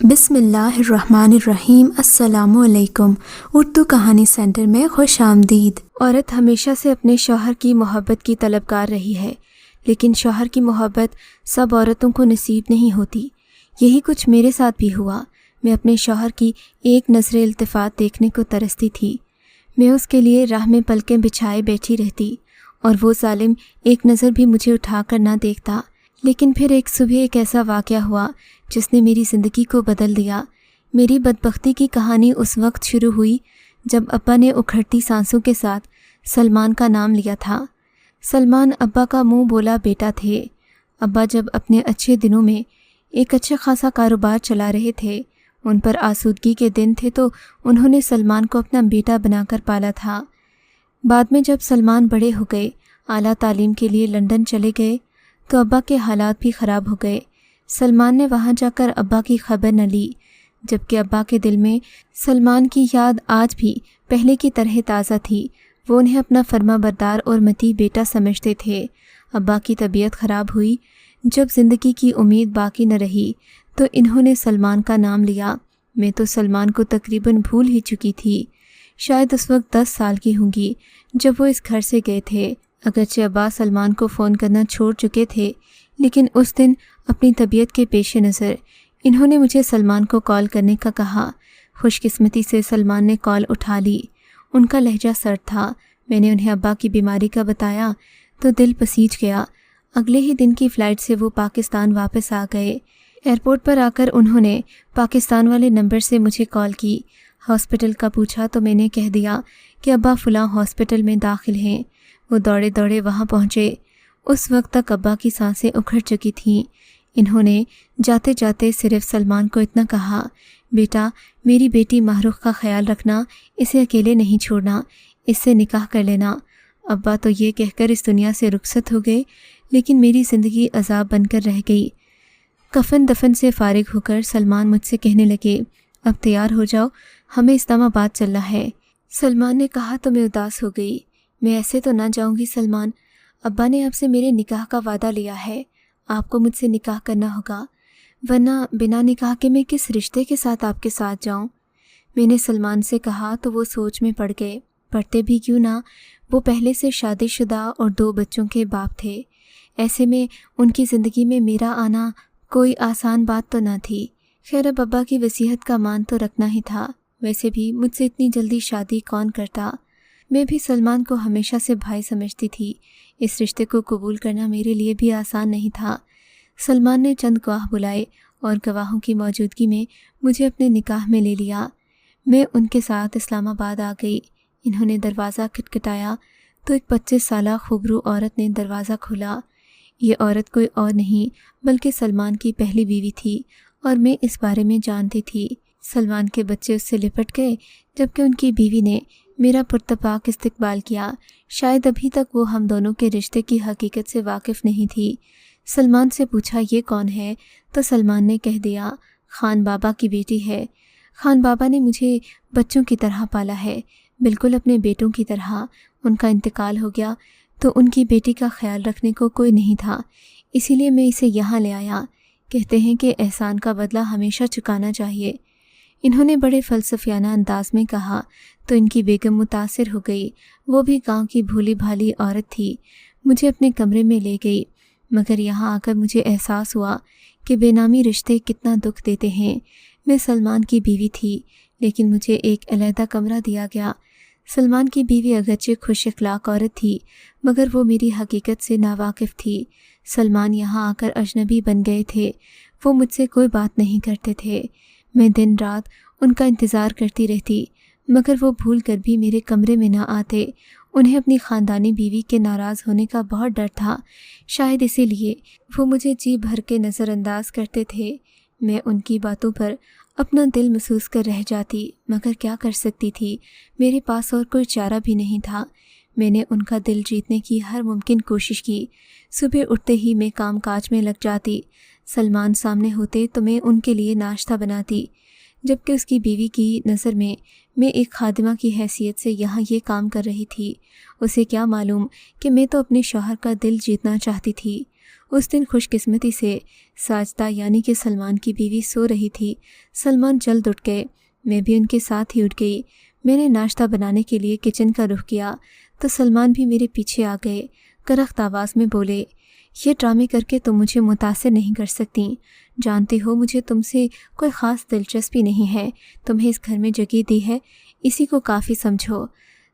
بسم اللہ الرحمن الرحیم۔ السلام علیکم۔ اردو کہانی سینٹر میں خوش آمدید۔ عورت ہمیشہ سے اپنے شوہر کی محبت کی طلبگار رہی ہے، لیکن شوہر کی محبت سب عورتوں کو نصیب نہیں ہوتی۔ یہی کچھ میرے ساتھ بھی ہوا۔ میں اپنے شوہر کی ایک نظر التفات دیکھنے کو ترستی تھی۔ میں اس کے لیے راہ میں پلکیں بچھائے بیٹھی رہتی اور وہ ظالم ایک نظر بھی مجھے اٹھا کر نہ دیکھتا۔ لیکن پھر ایک صبح ایک ایسا واقعہ ہوا جس نے میری زندگی کو بدل دیا۔ میری بدبختی کی کہانی اس وقت شروع ہوئی جب ابا نے اکھڑتی سانسوں کے ساتھ سلمان کا نام لیا تھا۔ سلمان ابا کا منہ بولا بیٹا تھے۔ ابا جب اپنے اچھے دنوں میں ایک اچھا خاصا کاروبار چلا رہے تھے، ان پر آسودگی کے دن تھے، تو انہوں نے سلمان کو اپنا بیٹا بنا کر پالا تھا۔ بعد میں جب سلمان بڑے ہو گئے، اعلیٰ تعلیم کے لیے لندن چلے گئے، تو ابا کے حالات بھی خراب ہو گئے۔ سلمان نے وہاں جا کر ابا کی خبر نہ لی، جبکہ ابا کے دل میں سلمان کی یاد آج بھی پہلے کی طرح تازہ تھی۔ وہ انہیں اپنا فرما بردار اور مطیع بیٹا سمجھتے تھے۔ ابا کی طبیعت خراب ہوئی۔ جب زندگی کی امید باقی نہ رہی تو انہوں نے سلمان کا نام لیا۔ میں تو سلمان کو تقریباً بھول ہی چکی تھی۔ شاید اس وقت 10 سال کی ہوں گی جب وہ اس گھر سے گئے تھے۔ اگرچہ ابا سلمان کو فون کرنا چھوڑ چکے تھے، لیکن اس دن اپنی طبیعت کے پیش نظر انہوں نے مجھے سلمان کو کال کرنے کا کہا۔ خوش قسمتی سے سلمان نے کال اٹھا لی۔ ان کا لہجہ سرد تھا۔ میں نے انہیں ابا کی بیماری کا بتایا تو دل پسیج گیا۔ اگلے ہی دن کی فلائٹ سے وہ پاکستان واپس آ گئے۔ ایئرپورٹ پر آ کر انہوں نے پاکستان والے نمبر سے مجھے کال کی۔ ہاسپٹل کا پوچھا تو میں نے کہہ دیا کہ ابا فلاں ہاسپٹل میں داخل ہیں۔ وہ دوڑے دوڑے وہاں پہنچے۔ اس وقت تک ابا کی سانسیں اکھڑ چکی تھیں۔ انہوں نے جاتے جاتے صرف سلمان کو اتنا کہا، بیٹا میری بیٹی ماہرخ کا خیال رکھنا، اسے اکیلے نہیں چھوڑنا، اس سے نکاح کر لینا۔ ابا تو یہ کہہ کر اس دنیا سے رخصت ہو گئے، لیکن میری زندگی عذاب بن کر رہ گئی۔ کفن دفن سے فارغ ہو کر سلمان مجھ سے کہنے لگے، اب تیار ہو جاؤ، ہمیں اسلام آباد چلنا ہے۔ سلمان نے کہا تو میں اداس ہو گئی۔ میں ایسے تو نہ جاؤں گی سلمان، ابا نے آپ سے میرے نکاح کا وعدہ لیا ہے، آپ کو مجھ سے نکاح کرنا ہوگا، ورنہ بنا نکاح کے میں کس رشتے کے ساتھ آپ کے ساتھ جاؤں۔ میں نے سلمان سے کہا تو وہ سوچ میں پڑ گئے۔ پڑھتے بھی کیوں نہ، وہ پہلے سے شادی شدہ اور 2 بچوں کے باپ تھے۔ ایسے میں ان کی زندگی میں میرا آنا کوئی آسان بات تو نہ تھی۔ خیر اب ابا کی وصیت کا مان تو رکھنا ہی تھا۔ ویسے بھی مجھ سے اتنی جلدی شادی کون کرتا۔ میں بھی سلمان کو ہمیشہ سے بھائی سمجھتی تھی۔ اس رشتے کو قبول کرنا میرے لیے بھی آسان نہیں تھا۔ سلمان نے چند گواہ بلائے اور گواہوں کی موجودگی میں مجھے اپنے نکاح میں لے لیا۔ میں ان کے ساتھ اسلام آباد آ گئی۔ انہوں نے دروازہ کھٹکھٹایا تو ایک 25 سالہ خوبرو عورت نے دروازہ کھولا۔ یہ عورت کوئی اور نہیں بلکہ سلمان کی پہلی بیوی تھی اور میں اس بارے میں جانتی تھی۔ سلمان کے بچے اس سے لپٹ گئے، جبکہ ان کی بیوی نے میرا پرتپاک استقبال کیا۔ شاید ابھی تک وہ ہم دونوں کے رشتے کی حقیقت سے واقف نہیں تھی۔ سلمان سے پوچھا یہ کون ہے تو سلمان نے کہہ دیا خان بابا کی بیٹی ہے۔ خان بابا نے مجھے بچوں کی طرح پالا ہے، بالکل اپنے بیٹوں کی طرح۔ ان کا انتقال ہو گیا تو ان کی بیٹی کا خیال رکھنے کو کوئی نہیں تھا، اسی لیے میں اسے یہاں لے آیا۔ کہتے ہیں کہ احسان کا بدلہ ہمیشہ چکانا چاہیے۔ انہوں نے بڑے فلسفیانہ انداز میں کہا تو ان کی بیگم متاثر ہو گئی۔ وہ بھی گاؤں کی بھولی بھالی عورت تھی۔ مجھے اپنے کمرے میں لے گئی، مگر یہاں آ کر مجھے احساس ہوا کہ بے نامی رشتے کتنا دکھ دیتے ہیں۔ میں سلمان کی بیوی تھی، لیکن مجھے ایک علیحدہ کمرہ دیا گیا۔ سلمان کی بیوی اگرچہ خوش اخلاق عورت تھی، مگر وہ میری حقیقت سے ناواقف تھی۔ سلمان یہاں آ کر اجنبی بن گئے تھے۔ وہ مجھ سے کوئی بات نہیں کرتے تھے۔ میں دن رات ان کا انتظار کرتی رہتی، مگر وہ بھول کر بھی میرے کمرے میں نہ آتے۔ انہیں اپنی خاندانی بیوی کے ناراض ہونے کا بہت ڈر تھا، شاید اسی لیے وہ مجھے جی بھر کے نظر انداز کرتے تھے۔ میں ان کی باتوں پر اپنا دل محسوس کر رہ جاتی، مگر کیا کر سکتی تھی، میرے پاس اور کوئی چارہ بھی نہیں تھا۔ میں نے ان کا دل جیتنے کی ہر ممکن کوشش کی۔ صبح اٹھتے ہی میں کام کاج میں لگ جاتی۔ سلمان سامنے ہوتے تو میں ان کے لیے ناشتہ بناتی، جبکہ اس کی بیوی کی نظر میں ایک خادمہ کی حیثیت سے یہاں یہ کام کر رہی تھی۔ اسے کیا معلوم کہ میں تو اپنے شوہر کا دل جیتنا چاہتی تھی۔ उस दिन खुशकिस्मती से साजदा यानी कि सलमान की बीवी सो रही थी। सलमान जल्द उठ गए, मैं भी उनके साथ ही उठ गई। मैंने नाश्ता बनाने के लिए किचन का रुख किया तो सलमान भी मेरे पीछे आ गए। करख्त आवाज़ में बोले, ये ड्रामे करके तुम मुझे मुतासिर नहीं कर सकती। जानती हो मुझे तुमसे कोई ख़ास दिलचस्पी नहीं है। तुम्हें इस घर में जगह दी है, इसी को काफ़ी समझो।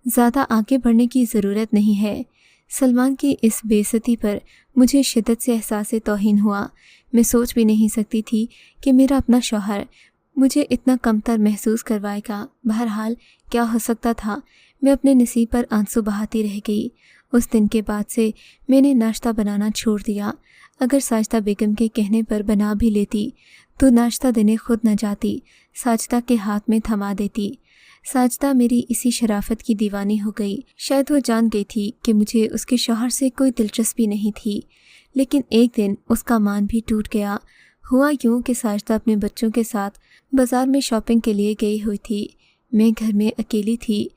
ज़्यादा आगे बढ़ने की ज़रूरत नहीं है। सलमान की इस बेइज्जती पर मुझे शिद्दत से एहसास तौहीन हुआ। मैं सोच भी नहीं सकती थी कि मेरा अपना शौहर मुझे इतना कमतर महसूस करवाएगा। बहरहाल क्या हो सकता था, मैं अपने नसीब पर आंसू बहाती रह गई। उस दिन के बाद से मैंने नाश्ता बनाना छोड़ दिया। अगर साजिदा बेगम के कहने पर बना भी लेती तो नाश्ता देने खुद न जाती, साजिदा के हाथ में थमा देती। साजिदा मेरी इसी शराफत की दीवानी हो गई। शायद वो जान गई थी कि मुझे उसके शौहर से कोई दिलचस्पी नहीं थी, लेकिन एक दिन उसका मान भी टूट गया। हुआ यूँ कि साजिदा अपने बच्चों के साथ बाज़ार में शॉपिंग के लिए गई हुई थी। मैं घर में अकेली थी।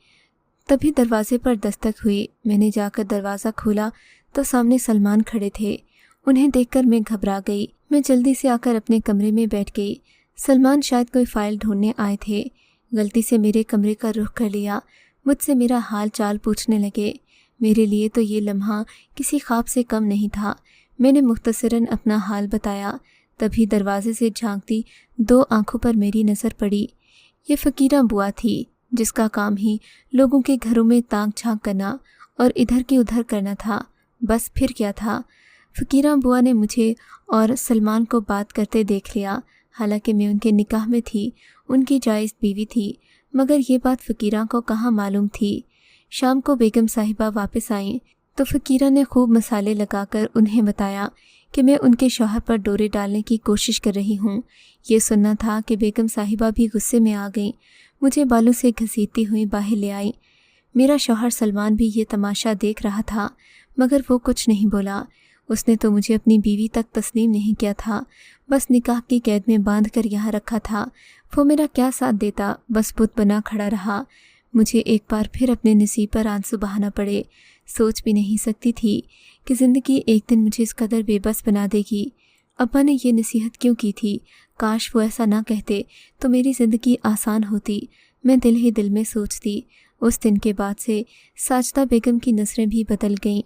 तभी दरवाजे पर दस्तक हुई। मैंने जाकर दरवाज़ा खोला तो सामने सलमान खड़े थे। उन्हें देखकर मैं घबरा गई। मैं जल्दी से आकर अपने कमरे में बैठ गई। सलमान शायद कोई फ़ाइल ढूंढने आए थे। गलती से मेरे कमरे का रुख कर लिया। मुझसे मेरा हाल चाल पूछने लगे। मेरे लिए तो ये लम्हा किसी ख्वाब से कम नहीं था। मैंने मुख्तसरन अपना हाल बताया। तभी दरवाजे से झांकती 2 आंखों पर मेरी नज़र पड़ी। ये फ़कीरा बुआ थी, जिसका काम ही लोगों के घरों में ताक झांक करना और इधर की उधर करना था। बस फिर क्या था। फ़कीरा बुआ ने मुझे और सलमान को बात करते देख लिया। हालांकि मैं उनके निकाह में थी, उनकी जायज़ बीवी थी, मगर ये बात फ़कीरा को कहाँ मालूम थी। शाम को बेगम साहिबा वापस आईं तो फ़कीरा ने खूब मसाले लगाकर उन्हें बताया कि मैं उनके शौहर पर डोरे डालने की कोशिश कर रही हूँ। ये सुनना था कि बेगम साहिबा भी गुस्से में आ गईं। मुझे बालों से घसीटती हुई बाहर ले आई। मेरा शौहर सलमान भी ये तमाशा देख रहा था, मगर वो कुछ नहीं बोला। उसने तो मुझे अपनी बीवी तक तस्लीम नहीं किया था, बस निकाह की कैद में बांध कर यहाँ रखा था। वो मेरा क्या साथ देता, बस बुत बना खड़ा रहा। मुझे एक बार फिर अपने नसीब पर आंसू बहाना पड़े। सोच भी नहीं सकती थी कि ज़िंदगी एक दिन मुझे इस कदर बेबस बना देगी। अब्बा ने ये नसीहत क्यों की थी? काश वो ऐसा ना कहते तो मेरी ज़िंदगी आसान होती। मैं दिल ही दिल में सोचती। उस दिन के बाद से साजिदा बेगम की नज़रें भी बदल गईं।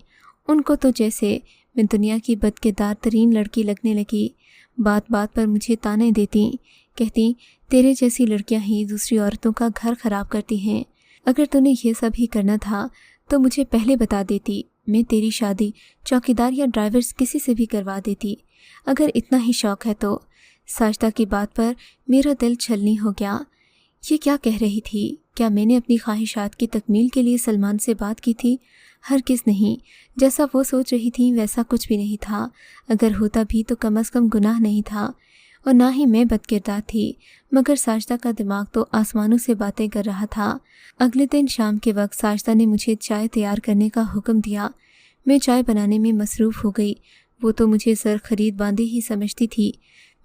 उनको तो जैसे मैं दुनिया की बदकिरदार तरीन लड़की लगने लगी। बात बात पर मुझे ताने देती, कहती तेरे जैसी लड़कियां ही दूसरी औरतों का घर ख़राब करती हैं। अगर तूने ये सब ही करना था तो मुझे पहले बता देती। मैं तेरी शादी चौकीदार या ड्राइवर किसी से भी करवा देती, अगर इतना ही शौक़ है तो। साजिदा की बात पर मेरा दिल छलनी हो गया। ये क्या कह रही थी? क्या मैंने अपनी ख्वाहिशात की तकमील के लिए सलमान से बात की थी? हरगिज़ नहीं। जैसा वो सोच रही थी वैसा कुछ भी नहीं था। अगर होता भी तो कम अज़ कम गुनाह नहीं था, और ना ही मैं बदकिरदार थी। मगर साजिदा का दिमाग तो आसमानों से बातें कर रहा था। अगले दिन शाम के वक्त साजिदा ने मुझे चाय तैयार करने का हुक्म दिया। मैं चाय बनाने में मसरूफ़ हो गई। वो तो मुझे ज़र खरीद बांधी ही समझती थी।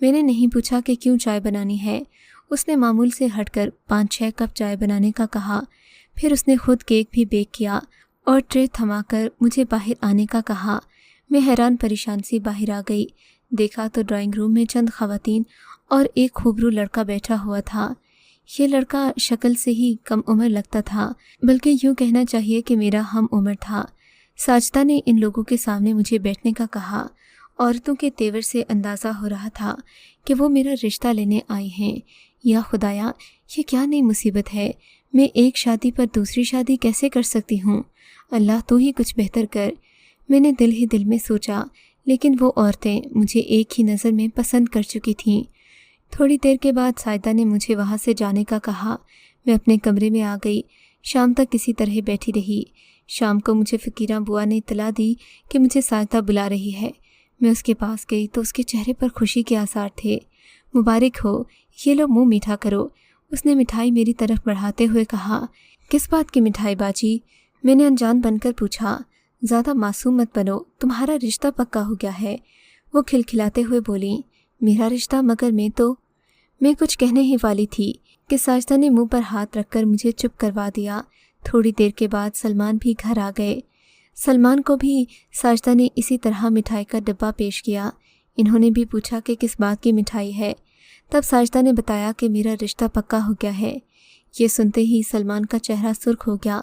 मैंने नहीं पूछा कि क्यों चाय बनानी है। उसने मामूल से हटकर 5-6 कप चाय बनाने का कहा। फिर उसने खुद केक भी बेक किया और ट्रे थमाकर मुझे बाहर आने का कहा। मैं हैरान परेशान सी बाहर आ गई। देखा तो ड्राइंग रूम में चंद ख़वातीन और एक खूबरू लड़का बैठा हुआ था। ये लड़का शक्ल से ही कम उम्र लगता था, बल्कि यूँ कहना चाहिए कि मेरा हम उम्र था। साजिदा ने इन लोगों के सामने मुझे बैठने का कहा। औरतों के तेवर से अंदाज़ा हो रहा था कि वो मेरा रिश्ता लेने आई हैं। या खुदाया, ये क्या नई मुसीबत है। मैं एक शादी पर दूसरी शादी कैसे कर सकती हूँ? अल्लाह तू ही कुछ बेहतर कर। मैंने दिल ही दिल में सोचा, लेकिन वो औरतें मुझे एक ही नज़र में पसंद कर चुकी थीं। थोड़ी देर के बाद साजिदा ने मुझे वहाँ से जाने का कहा। मैं अपने कमरे में आ गई। शाम तक किसी तरह बैठी रही। शाम को मुझे फ़कीरा बुआ ने इत्तला दी कि मुझे साजिदा बुला रही है। मैं उसके पास गई तो उसके चेहरे पर खुशी के आसार थे। मुबारक हो, ये लो मुँह मीठा करो। उसने मिठाई मेरी तरफ बढ़ाते हुए कहा। किस बात की मिठाई बाजी? मैंने अनजान बनकर पूछा। ज़्यादा मासूम मत बनो, तुम्हारा रिश्ता पक्का हो गया है। वो खिलखिलाते हुए बोली। मेरा रिश्ता? मगर मैं कुछ कहने ही वाली थी कि साजिदा ने मुंह पर हाथ रखकर मुझे चुप करवा दिया। थोड़ी देर के बाद सलमान भी घर आ गए। सलमान को भी साजिदा ने इसी तरह मिठाई का डब्बा पेश किया। इन्होंने भी पूछा कि किस बात की मिठाई है। तब साजिदा ने बताया कि मेरा रिश्ता पक्का हो गया है। ये सुनते ही सलमान का चेहरा सुर्ख हो गया।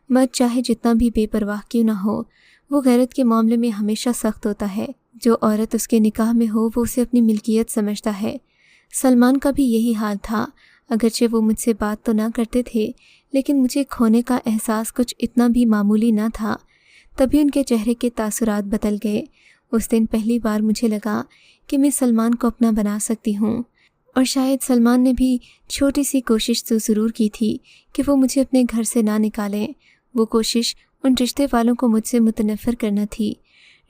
मर्द चाहे जितना भी बेपरवाह क्यों ना हो, वो गैरत के मामले में हमेशा सख्त होता है। जो औरत उसके निकाह में हो वो उसे अपनी मिल्कियत समझता है। सलमान का भी यही हाल था। अगरचे वो मुझसे बात तो ना करते थे, लेकिन मुझे खोने का एहसास कुछ इतना भी मामूली ना था। तभी उनके चेहरे के तासुरात बदल गए। उस दिन पहली बार मुझे लगा कि मैं सलमान को अपना बना सकती हूँ, और शायद सलमान ने भी छोटी सी कोशिश तो ज़रूर की थी कि वो मुझे अपने घर से ना निकालें। वो कोशिश उन रिश्ते वालों को मुझसे मुतनफ़र करना थी।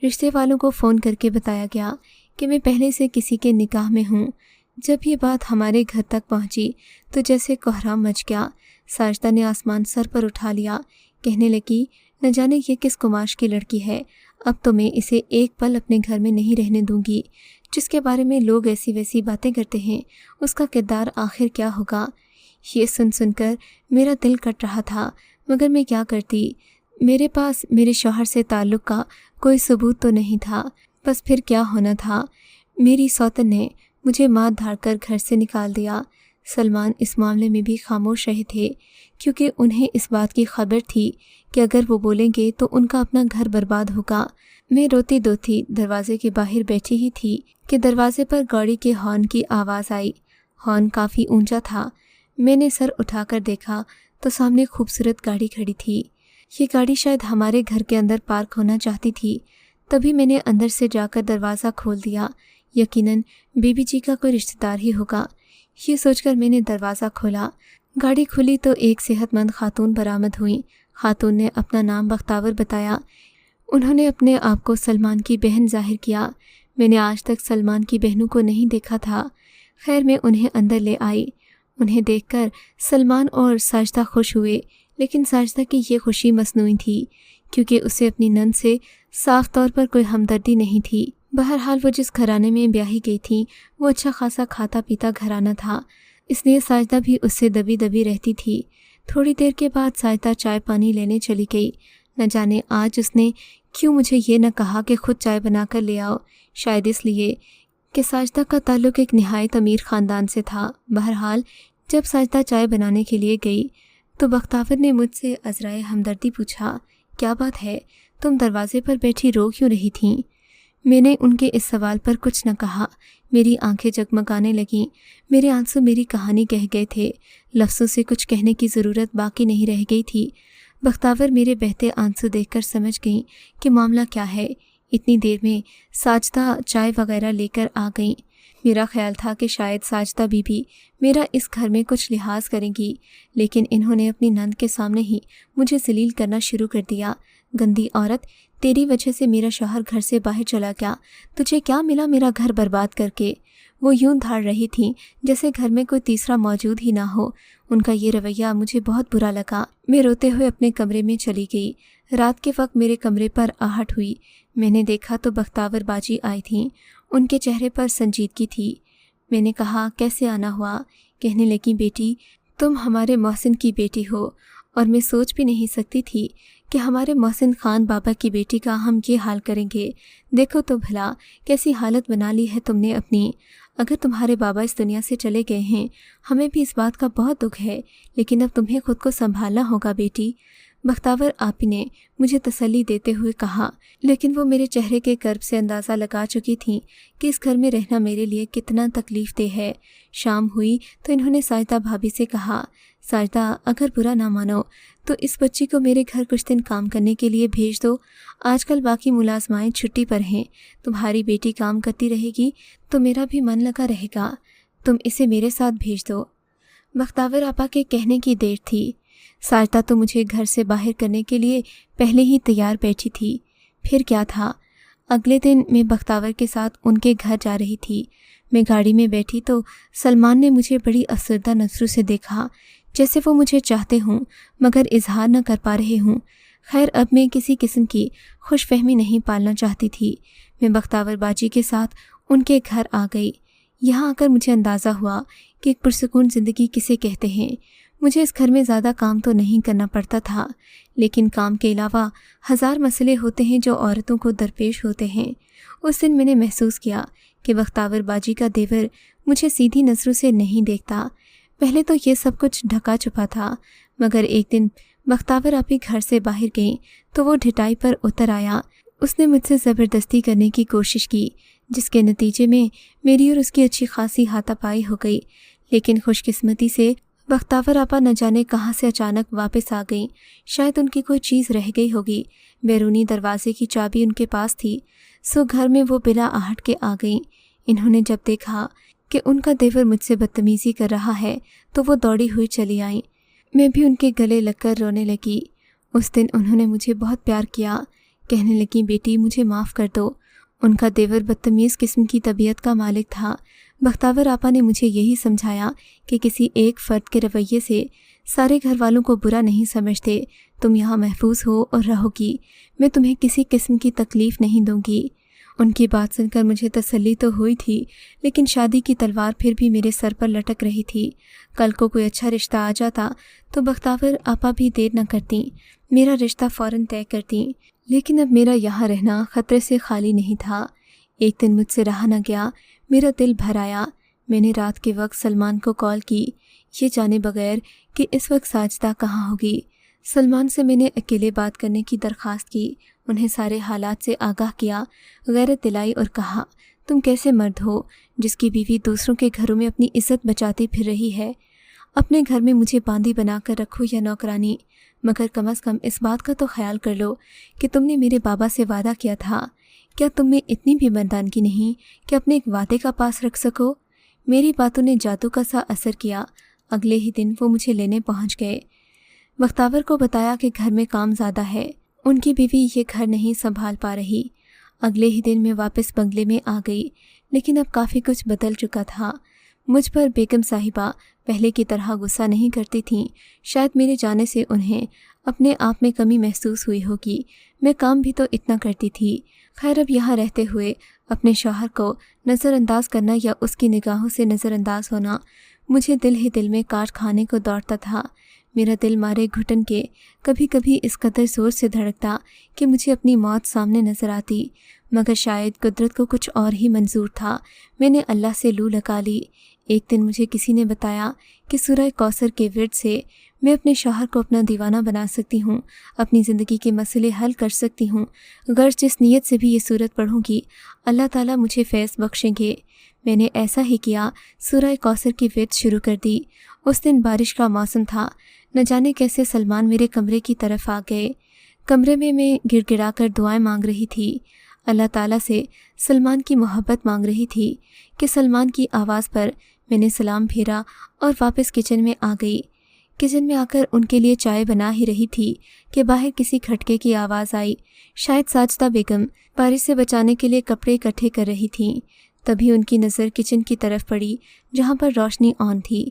रिश्ते वालों को फ़ोन करके बताया गया कि मैं पहले से किसी के निकाह में हूँ। जब ये बात हमारे घर तक पहुँची तो जैसे कोहराम मच गया। साजिदा ने आसमान सर पर उठा लिया, कहने लगी, न जाने ये किस कुमाश की लड़की है। अब तो मैं इसे एक पल अपने घर में नहीं रहने दूंगी। जिसके बारे में लोग ऐसी वैसी बातें करते हैं, उसका किरदार आखिर क्या होगा। ये सुन सुनकर मेरा दिल कट रहा था, मगर मैं क्या करती। मेरे पास मेरे शौहर से ताल्लुक़ का कोई सबूत तो नहीं था। बस फिर क्या होना था। मेरी सौतन ने मुझे मार धाड़ कर घर से निकाल दिया। सलमान इस मामले में भी खामोश रहे थे, क्योंकि उन्हें इस बात की खबर थी कि अगर वो बोलेंगे तो उनका अपना घर बर्बाद होगा। मैं रोती धोती दरवाजे के बाहर बैठी ही थी कि दरवाजे पर गाड़ी के हॉर्न की आवाज़ आई। हॉर्न काफ़ी ऊंचा था। मैंने सर उठाकर देखा तो सामने खूबसूरत गाड़ी खड़ी थी। ये गाड़ी शायद हमारे घर के अंदर पार्क होना चाहती थी। तभी मैंने अंदर से जाकर दरवाज़ा खोल दिया। यकीनन बीबी जी का कोई रिश्तेदार ही होगा। ये सोचकर मैंने दरवाज़ा खोला। गाड़ी खुली तो एक सेहतमंद खातून बरामद हुई। खातून ने अपना नाम बख्तावर बताया। उन्होंने अपने आप को सलमान की बहन जाहिर किया। मैंने आज तक सलमान की बहनों को नहीं देखा था। खैर मैं उन्हें अंदर ले आई। उन्हें देखकर सलमान और साजिदा खुश हुए, लेकिन साजिदा की ये खुशी मसनूई थी, क्योंकि उसे अपनी नंद से साफ तौर पर कोई हमदर्दी नहीं थी। बहरहाल वो जिस घराने में ब्याही गई थी वो अच्छा खासा खाता पीता घराना था, इसलिए साजिदा भी उससे दबी दबी रहती थी। थोड़ी देर के बाद साजिदा चाय पानी लेने चली गई। न जाने आज उसने क्यों मुझे ये न कहा कि खुद चाय बनाकर ले आओ। शायद इसलिए कि साजिदा का ताल्लुक़ एक निहायत अमीर ख़ानदान से था। बहरहाल जब साजिदा चाय बनाने के लिए गई तो बख्तावर ने मुझसे अज़राए हमदर्दी पूछा, क्या बात है, तुम दरवाजे पर बैठी रो क्यों रही थीं? मैंने उनके इस सवाल पर कुछ न कहा। मेरी आंखें जगमगाने लगीं। मेरे आंसू मेरी कहानी कह गए थे। लफ्ज़ों से कुछ कहने की ज़रूरत बाकी नहीं रह गई थी। बख्तावर मेरे बहते आंसू देखकर समझ गईं कि मामला क्या है। इतनी देर में साजिदा चाय वगैरह लेकर आ गईं। मेरा ख्याल था कि शायद साजिदा बीबी मेरा इस घर में कुछ लिहाज करेंगी, लेकिन इन्होंने अपनी नंद के सामने ही मुझे जलील करना शुरू कर दिया। गंदी औरत, तेरी वजह से मेरा शौहर घर से बाहर चला गया। तुझे क्या मिला मेरा घर बर्बाद करके? वो यूं धाड़ रही थीं जैसे घर में कोई तीसरा मौजूद ही ना हो। उनका ये रवैया मुझे बहुत बुरा लगा। मैं रोते हुए अपने कमरे में चली गई। रात के वक्त मेरे कमरे पर आहट हुई। मैंने देखा तो बख्तावर बाजी आई थीं। उनके चेहरे पर संजीदगी थी। मैंने कहा, कैसे आना हुआ? कहने लगी, बेटी तुम हमारे मोहसिन की बेटी हो, और मैं सोच भी नहीं सकती थी कि हमारे मोहसिन खान बाबा की बेटी का हम ये हाल करेंगे। देखो तो भला कैसी हालत बना ली है तुमने अपनी। अगर तुम्हारे बाबा इस दुनिया से चले गए हैं, हमें भी इस बात का बहुत दुख है, लेकिन अब तुम्हें खुद को संभालना होगा बेटी। बख्तावर आपी ने मुझे तसल्ली देते हुए कहा, लेकिन वो मेरे चेहरे के कर्ब से अंदाज़ा लगा चुकी थीं कि इस घर में रहना मेरे लिए कितना तकलीफ़देह है। शाम हुई तो इन्होंने साजिदा भाभी से कहा, साजिदा अगर बुरा ना मानो तो इस बच्ची को मेरे घर कुछ दिन काम करने के लिए भेज दो। आजकल बाकी मुलाजमाएं छुट्टी पर हैं। तुम्हारी बेटी काम करती रहेगी तो मेरा भी मन लगा रहेगा। तुम इसे मेरे साथ भेज दो। बख्तावर आपा के कहने की देर थी। साजिदा तो मुझे घर से बाहर करने के लिए पहले ही तैयार बैठी थी। फिर क्या था, अगले दिन मैं बख्तावर के साथ उनके घर जा रही थी। मैं गाड़ी में बैठी तो सलमान ने मुझे बड़ी अफसरदा नज़रों से देखा, जैसे वो मुझे चाहते हों मगर इजहार न कर पा रहे हों। खैर अब मैं किसी किस्म की खुशफहमी नहीं पालना चाहती थी। मैं बख्तावर बाजी के साथ उनके घर आ गई। यहाँ आकर मुझे अंदाज़ा हुआ कि एक पुरसुकून ज़िंदगी किसे कहते हैं। مجھے اس گھر میں زیادہ کام تو نہیں کرنا پڑتا تھا، لیکن کام کے علاوہ ہزار مسئلے ہوتے ہیں جو عورتوں کو درپیش ہوتے ہیں۔ اس دن میں نے محسوس کیا کہ بختاور باجی کا دیور مجھے سیدھی نظروں سے نہیں دیکھتا۔ پہلے تو یہ سب کچھ ڈھکا چھپا تھا، مگر ایک دن بختاور آپی گھر سے باہر گئیں تو وہ ڈھٹائی پر اتر آیا۔ اس نے مجھ سے زبردستی کرنے کی کوشش کی، جس کے نتیجے میں میری اور اس کی اچھی خاصی ہاتھا پائی ہو گئی، لیکن خوش قسمتی سے بختاور آپا نہ جانے کہاں سے اچانک واپس آ گئیں۔ شاید ان کی کوئی چیز رہ گئی ہوگی۔ بیرونی دروازے کی چابی ان کے پاس تھی، سو گھر میں وہ بلا آہٹ کے آ گئیں۔ انہوں نے جب دیکھا کہ ان کا دیور مجھ سے بدتمیزی کر رہا ہے تو وہ دوڑی ہوئی چلی آئیں۔ میں بھی ان کے گلے لگ کر رونے لگی۔ اس دن انہوں نے مجھے بہت پیار کیا، کہنے لگیں بیٹی مجھے معاف کر دو۔ ان کا دیور بدتمیز قسم کی طبیعت کا مالک تھا۔ بختاور آپا نے مجھے یہی سمجھایا کہ کسی ایک فرد کے رویے سے سارے گھر والوں کو برا نہیں سمجھتے، تم یہاں محفوظ ہو اور رہو گی، میں تمہیں کسی قسم کی تکلیف نہیں دوں گی۔ ان کی بات سن کر مجھے تسلی تو ہوئی تھی، لیکن شادی کی تلوار پھر بھی میرے سر پر لٹک رہی تھی۔ کل کو کوئی اچھا رشتہ آ جاتا تو بختاور آپا بھی دیر نہ کرتیں، میرا رشتہ فوراً طے کرتیں، لیکن اب میرا یہاں رہنا خطرے سے خالی نہیں تھا۔ ایک دن مجھ سے رہا نہ گیا، میرا دل بھر آیا۔ میں نے رات کے وقت سلمان کو کال کی، یہ جانے بغیر کہ اس وقت ساجدہ کہاں ہوگی۔ سلمان سے میں نے اکیلے بات کرنے کی درخواست کی، انہیں سارے حالات سے آگاہ کیا، غیرت دلائی اور کہا تم کیسے مرد ہو جس کی بیوی دوسروں کے گھروں میں اپنی عزت بچاتی پھر رہی ہے؟ اپنے گھر میں مجھے باندھی بنا کر رکھو یا نوکرانی، مگر کم از کم اس بات کا تو خیال کر لو کہ تم نے میرے بابا سے وعدہ کیا تھا۔ کیا تم میں اتنی بھی مردانگی نہیں کہ اپنے ایک وعدے کا پاس رکھ سکو؟ میری باتوں نے جادو کا سا اثر کیا۔ اگلے ہی دن وہ مجھے لینے پہنچ گئے۔ بختاور کو بتایا کہ گھر میں کام زیادہ ہے، ان کی بیوی یہ گھر نہیں سنبھال پا رہی۔ اگلے ہی دن میں واپس بنگلے میں آ گئی، لیکن اب کافی کچھ بدل چکا تھا۔ مجھ پر بیگم صاحبہ پہلے کی طرح غصہ نہیں کرتی تھیں۔ شاید میرے جانے سے انہیں اپنے آپ میں کمی محسوس ہوئی ہوگی۔ میں کام بھی تو اتنا کرتی تھی۔ خیر اب یہاں رہتے ہوئے اپنے شوہر کو نظر انداز کرنا یا اس کی نگاہوں سے نظر انداز ہونا مجھے دل ہی دل میں کاٹ کھانے کو دوڑتا تھا۔ میرا دل مارے گھٹن کے کبھی کبھی اس قدر زور سے دھڑکتا کہ مجھے اپنی موت سامنے نظر آتی، مگر شاید قدرت کو کچھ اور ہی منظور تھا۔ میں نے اللہ سے لو لگا لی۔ ایک دن مجھے کسی نے بتایا کہ سورہ کوثر کے ورد سے میں اپنے شوہر کو اپنا دیوانہ بنا سکتی ہوں، اپنی زندگی کے مسئلے حل کر سکتی ہوں۔ غرض جس نیت سے بھی یہ سورت پڑھوں گی اللہ تعالیٰ مجھے فیض بخشیں گے۔ میں نے ایسا ہی کیا، سورہ کوثر کی ورد شروع کر دی۔ اس دن بارش کا موسم تھا، نہ جانے کیسے سلمان میرے کمرے کی طرف آ گئے۔ کمرے میں گڑ گڑا کر دعائیں مانگ رہی تھی، اللہ تعالیٰ سے سلمان کی محبت مانگ رہی تھی کہ سلمان کی آواز پر میں نے سلام پھیرا اور واپس کچن میں آ گئی۔ کچن میں آ کر ان کے لیے چائے بنا ہی رہی تھی کہ باہر کسی کھٹکے کی آواز آئی۔ شاید ساجدہ بیگم بارش سے بچانے کے لیے کپڑے اکٹھے کر رہی تھیں۔ تبھی ان کی نظر کچن کی طرف پڑی جہاں پر روشنی آن تھی۔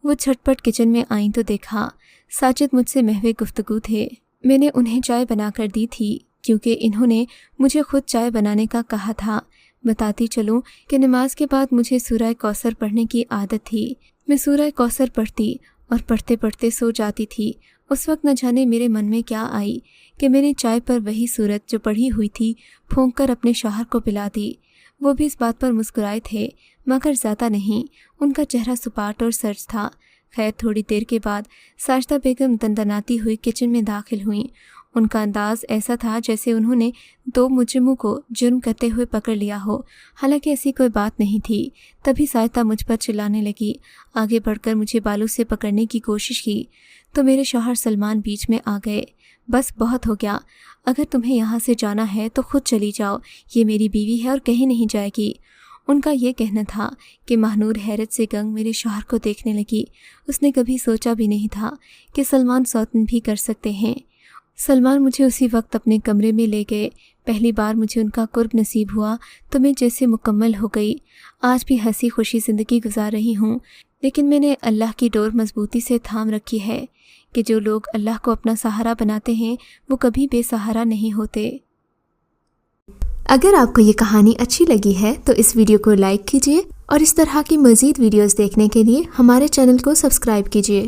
وہ جھٹ پٹ کچن میں آئیں تو دیکھا ساجد مجھ سے محو گفتگو تھے۔ میں نے انہیں چائے بنا کر دی تھی کیونکہ انہوں نے مجھے خود چائے بنانے کا کہا تھا۔ بتاتی چلوں کہ نماز کے بعد مجھے سورہ کوثر پڑھنے کی عادت تھی۔ میں سورہ کوثر پڑھتی اور پڑھتے پڑھتے سو جاتی تھی۔ اس وقت نہ جانے میرے من میں کیا آئی کہ میں نے چائے پر وہی سورت جو پڑھی ہوئی تھی پھونک کر اپنے شوہر کو پلا دی۔ وہ بھی اس بات پر مسکرائے تھے، مگر زیادہ نہیں۔ ان کا چہرہ سپاٹ اور سرج تھا۔ خیر تھوڑی دیر کے بعد ساجدہ بیگم دندناتی ہوئی کچن میں داخل ہوئیں۔ ان کا انداز ایسا تھا جیسے انہوں نے 2 مجرموں کو جرم کرتے ہوئے پکڑ لیا ہو، حالانکہ ایسی کوئی بات نہیں تھی۔ تبھی ساجدہ مجھ پر چلانے لگی۔ آگے بڑھ کر مجھے بالوں سے پکڑنے کی کوشش کی تو میرے شوہر سلمان بیچ میں آ گئے۔ بس بہت ہو گیا، اگر تمہیں یہاں سے جانا ہے تو خود چلی جاؤ، یہ میری بیوی ہے اور کہیں نہیں جائے گی۔ ان کا یہ کہنا تھا کہ مہنور حیرت سے گنگ میرے شوہر کو دیکھنے لگی۔ اس نے کبھی سوچا بھی نہیں تھا کہ سلمان سوتن بھی کر سکتے ہیں۔ سلمان مجھے اسی وقت اپنے کمرے میں لے گئے۔ پہلی بار مجھے ان کا قرب نصیب ہوا تو میں جیسے مکمل ہو گئی۔ آج بھی ہنسی خوشی زندگی گزار رہی ہوں، لیکن میں نے اللہ کی ڈور مضبوطی سے تھام رکھی ہے کہ جو لوگ اللہ کو اپنا سہارا بناتے ہیں وہ کبھی بے سہارا نہیں ہوتے۔ اگر آپ کو یہ کہانی اچھی لگی ہے تو اس ویڈیو کو لائک کیجیے اور اس طرح کی مزید ویڈیوز دیکھنے کے لیے ہمارے چینل کو سبسکرائب کیجیے۔